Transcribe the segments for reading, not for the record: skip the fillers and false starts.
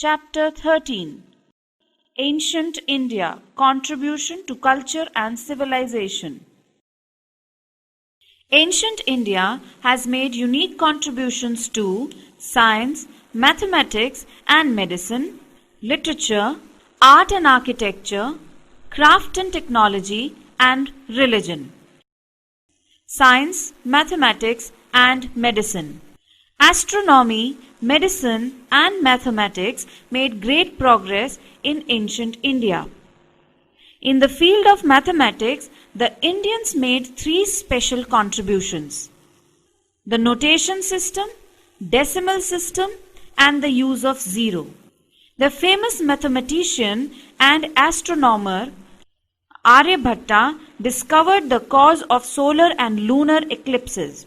Chapter 13 Ancient India Contribution to Culture and Civilization. Ancient India has made unique contributions to science, mathematics and medicine, literature, art and architecture, craft and technology, and religion. Science, mathematics, and medicine. Astronomy, medicine, and mathematics made great progress in ancient India. In the field of mathematics, the Indians made three special contributions: the notation system, decimal system, and the use of zero. The famous mathematician and astronomer Aryabhatta discovered the cause of solar and lunar eclipses.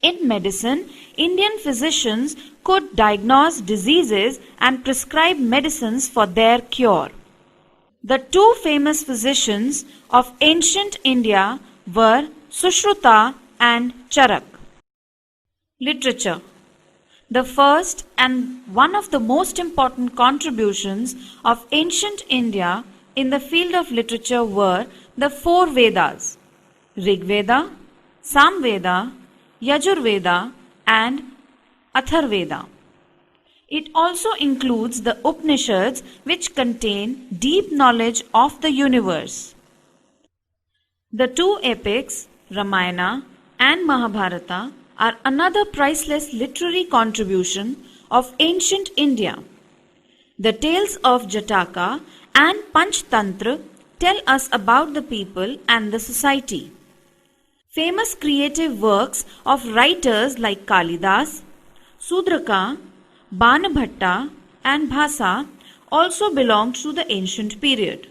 In medicine, Indian physicians could diagnose diseases and prescribe medicines for their cure. The two famous physicians of ancient India were Sushruta and Charak. Literature. The first and one of the most important contributions of ancient India in the field of literature were the four Vedas: Rig Veda, Samveda, Yajurveda, and Atharveda. It also includes the Upanishads, which contain deep knowledge of the universe. The two epics, Ramayana and Mahabharata, are another priceless literary contribution of ancient India. The tales of Jataka and Panchtantra tell us about the people and the society. Famous creative works of writers like Kalidas, Sudraka, Banabhatta, and Bhasa also belonged to the ancient period.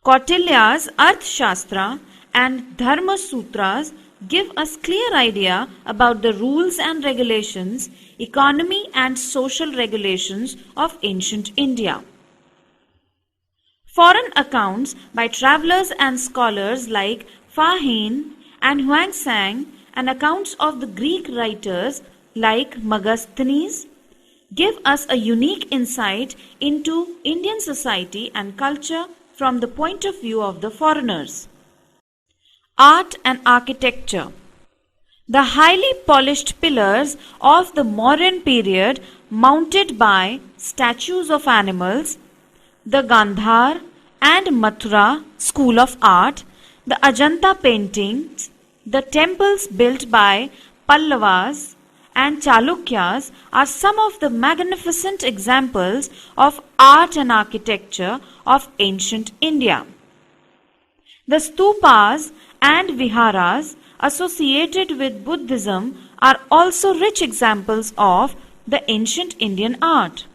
Kautilya's Arthashastra and Dharma Sutras give us clear idea about the rules and regulations, economy and social regulations of ancient India. Foreign accounts by travelers and scholars like Fahien and Huangsang and accounts of the Greek writers like Megasthenes give us a unique insight into Indian society and culture from the point of view of the foreigners. Art and architecture. The highly polished pillars of the Mauryan period mounted by statues of animals, the Gandhar and Mathura school of art, the Ajanta paintings, the temples built by Pallavas and Chalukyas are some of the magnificent examples of art and architecture of ancient India. The stupas and viharas associated with Buddhism are also rich examples of the ancient Indian art.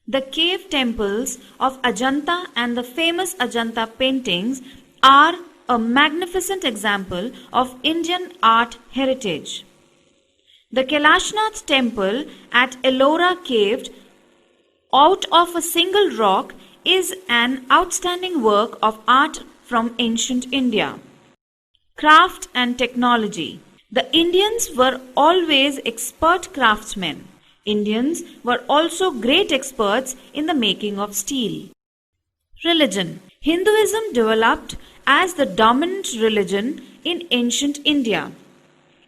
The cave temples of Ajanta and the famous Ajanta paintings are a magnificent example of Indian art heritage. The Kailashnath temple at Ellora caved out of a single rock is an outstanding work of art from ancient India. Craft and technology. The Indians were always expert craftsmen. Indians were also great experts in the making of steel. Religion. Hinduism developed as the dominant religion in ancient India.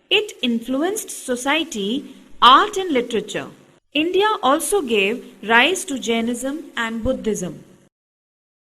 It influenced society, art and literature. India also gave rise to Jainism and Buddhism.